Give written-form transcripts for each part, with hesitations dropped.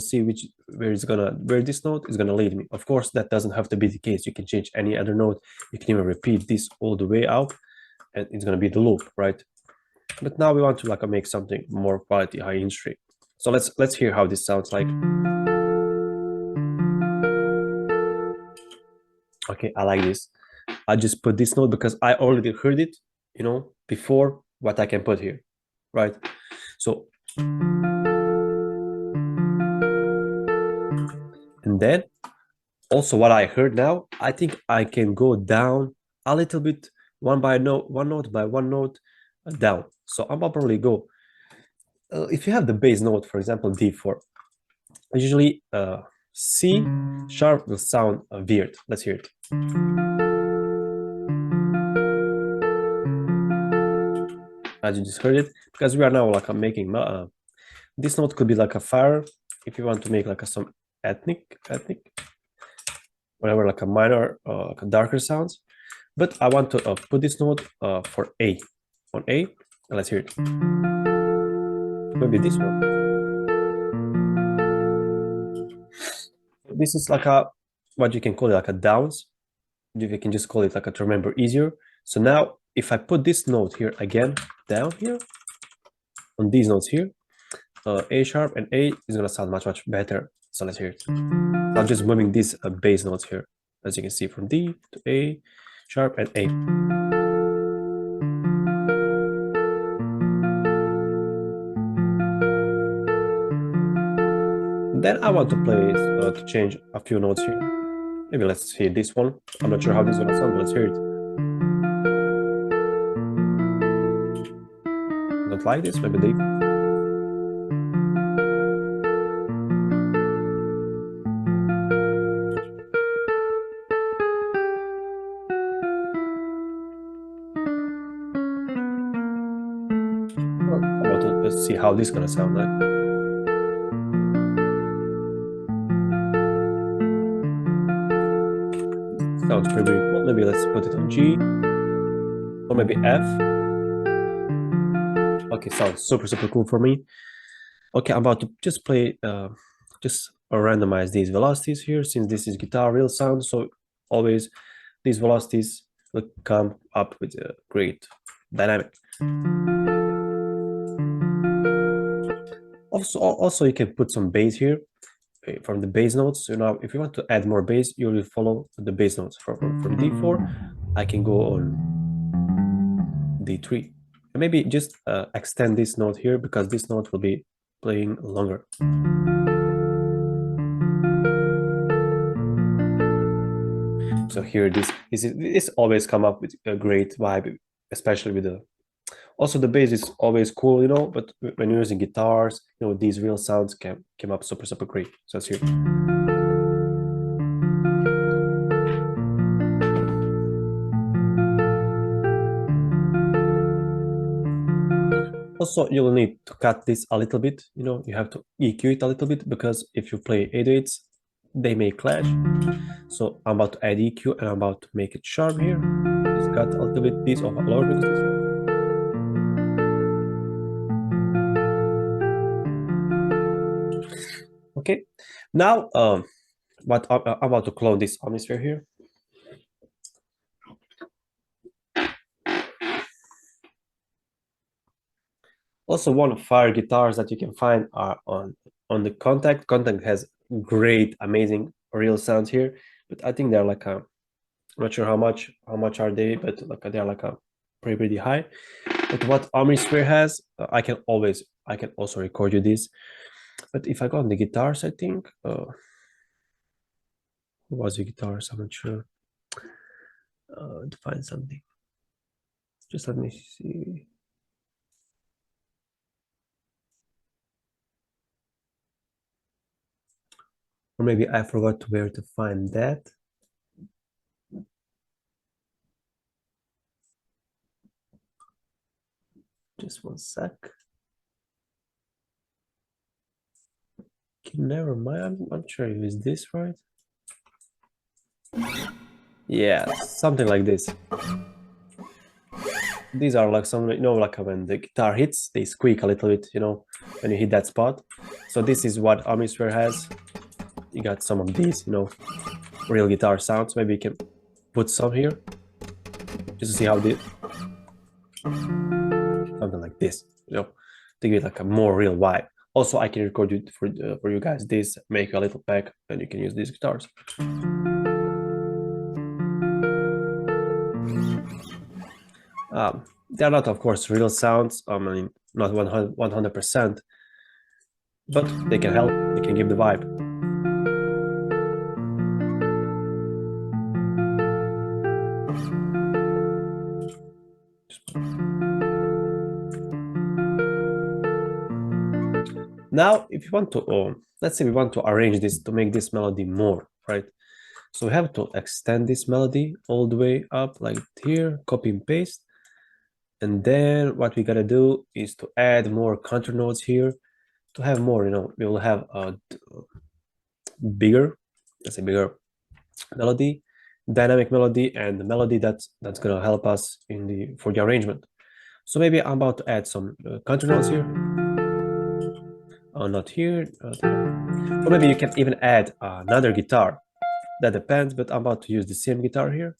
see where this note is gonna lead me. Of course, that doesn't have to be the case. You can change any other note. You can even repeat this all the way out, and it's gonna be the loop, right? But now we want to like make something more quality, high entry. So let's hear how this sounds like. Okay, I like this. I just put this note because I already heard it, you know, before what I can put here, right? So, and then also what I heard now, I think I can go down a little bit, one note by one note down. So I'm probably go, if you have the bass note, for example, D4, usually C sharp will sound weird. Let's hear it. As you just heard it, because we are now like making this note could be like a fire if you want to make like some ethnic, whatever, like a minor, like a darker sounds. But I want to put this note for A, on A. Let's hear it. Maybe this one. This is like a, what you can call it like a downs. You can just call it like a to remember easier. So now if I put this note here again, down here, on these notes here, A sharp and A is gonna sound much better. So let's hear it. I'm just moving these bass notes here, as you can see, from D to A sharp and A. Then I want to play to change a few notes here. Maybe let's hear this one. I'm not sure how this is gonna sound, but let's hear it. Don't like this? Maybe they. Let's see how this is gonna sound like. Sounds pretty cool. Maybe let's put it on G, or maybe F. Okay, sounds super cool for me. Okay, I'm about to just play, just randomize these velocities here, since this is guitar real sound. So always these velocities will come up with a great dynamic. Also, you can put some bass here from the bass notes. So now, if you want to add more bass, you will follow the bass notes from D4. I can go on D3, and maybe just extend this note here, because this note will be playing longer. So here, this always come up with a great vibe, especially with the. Also, the bass is always cool, you know, but when you're using guitars, you know, these real sounds came up super great. So let's hear it. Also, you'll need to cut this a little bit, you know, you have to EQ it a little bit, because if you play 808s, they may clash. So I'm about to add EQ, and I'm about to make it sharp here. Just cut a little bit this off a lower frequency. Okay, now what I'm about to clone this omnisphere here. Also, one of fire guitars that you can find are on the Contact. Contact has great, amazing real sounds here, but I think they're like a, I'm not sure how much are they, but like they're like a pretty high. But what Omnisphere has, I can also record you this. But if I go on the guitars, I think who was the guitars? I'm not sure. To find something. Just let me see. Or maybe I forgot where to find that. Just one sec. Okay, never mind. I'm not sure if it's this right. Yeah, something like this. These are like some, you know, like when the guitar hits, they squeak a little bit, you know, when you hit that spot. So this is what Omnisphere has. You got some of these, you know, real guitar sounds. Maybe you can put some here just to see how this, something like this, you know, to give it like a more real vibe. Also, I can record it for you guys this, make a little pack, and you can use these guitars. They're not, of course, real sounds. I mean, not 100%, but they can help. They can give the vibe. Now, if you want to, let's say we want to arrange this to make this melody more, right? So we have to extend this melody all the way up like here, copy and paste. And then what we gotta do is to add more counter notes here to have more, you know, we will have a bigger, let's say bigger melody, dynamic melody, and the melody that's gonna help us for the arrangement. So maybe I'm about to add some counter notes here. Not here. Or maybe you can even add another guitar. That depends, but I'm about to use the same guitar here.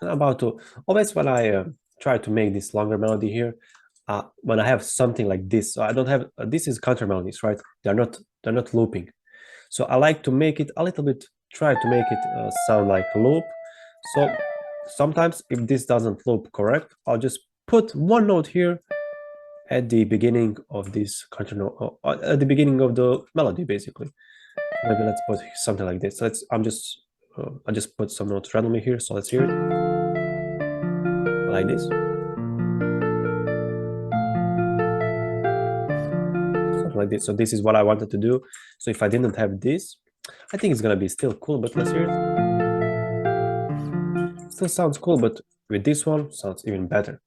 I'm about to, always when I try to make this longer melody here, when I have something like this, so I don't have, this is counter melodies, right? They're not looping. So I like to make it a little bit, try to make it sound like a loop. So sometimes if this doesn't loop correct, I'll just put one note here at the beginning of this counter note, at the beginning of the melody, basically. Maybe let's put something like this. I just put some notes randomly here, so let's hear it. Like this. Something like this. So this is what I wanted to do. So if I didn't have this, I think it's gonna be still cool, but let's hear it. Still sounds cool, but with this one, sounds even better.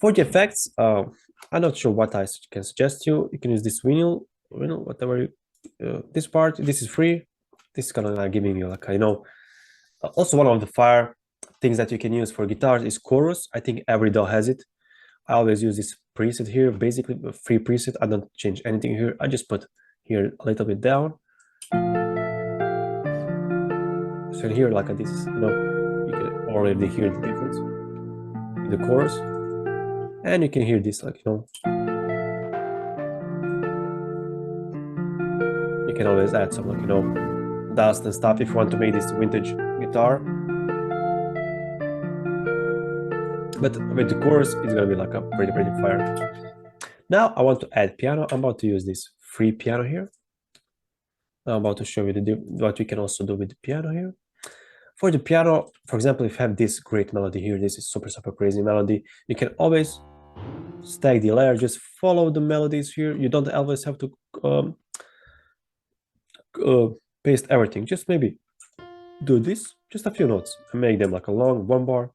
For the effects, I'm not sure what I can suggest you. You can use this vinyl, whatever. This part, this is free. This is gonna giving you like, you know, also one of the fire things that you can use for guitars is chorus. I think every DAW has it. I always use this preset here, basically a free preset. I don't change anything here. I just put here a little bit down. So here, like this, you know, you can already hear the difference in the chorus. And you can hear this, like, you know, you can always add some, like, you know, dust and stuff if you want to make this vintage guitar. But with the chorus, it's gonna be like a pretty fire. Now I want to add piano. I'm about to use this free piano here. I'm about to show you what we can also do with the piano here. For the piano, for example, if you have this great melody here, this is super crazy melody, you can always stack the layer, just follow the melodies here. You don't always have to paste everything. Just maybe do this, just a few notes, and make them like a long one bar,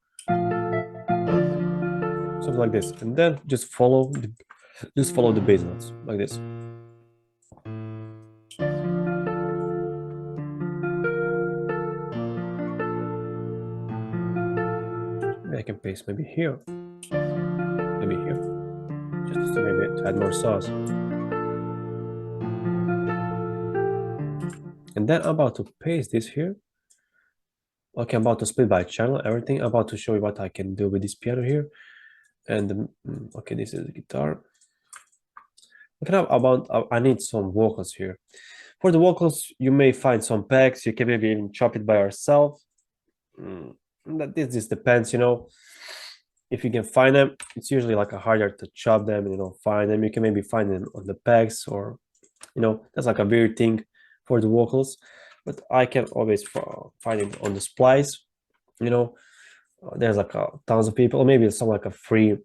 something like this, and then just follow the bass notes like this. I can paste maybe here, maybe here, just to maybe to add more sauce. And then I'm about to paste this here. Okay, I'm about to split by channel everything. I'm about to show you what I can do with this piano here. And okay, this is the guitar. Okay, now I need some vocals here. For the vocals, you may find some packs. You can maybe even chop it by yourself. This just depends, you know. If you can find them, it's usually like a harder to chop them and, you know, find them. You can maybe find them on the packs, or, you know, that's like a weird thing for the vocals. But I can always find it on the splice. You know, there's like tons of people, or maybe some like a free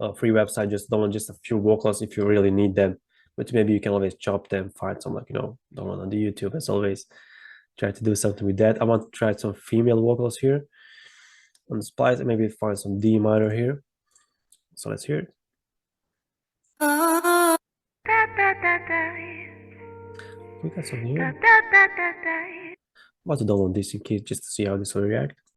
website, just download just a few vocals if you really need them. But maybe you can always chop them, find some, like, you know, download on the YouTube as always, try to do something with that. I want to try some female vocals here on the splice and maybe find some D minor here. So let's hear it. We got something here. I want to download this in case just to see how this will react.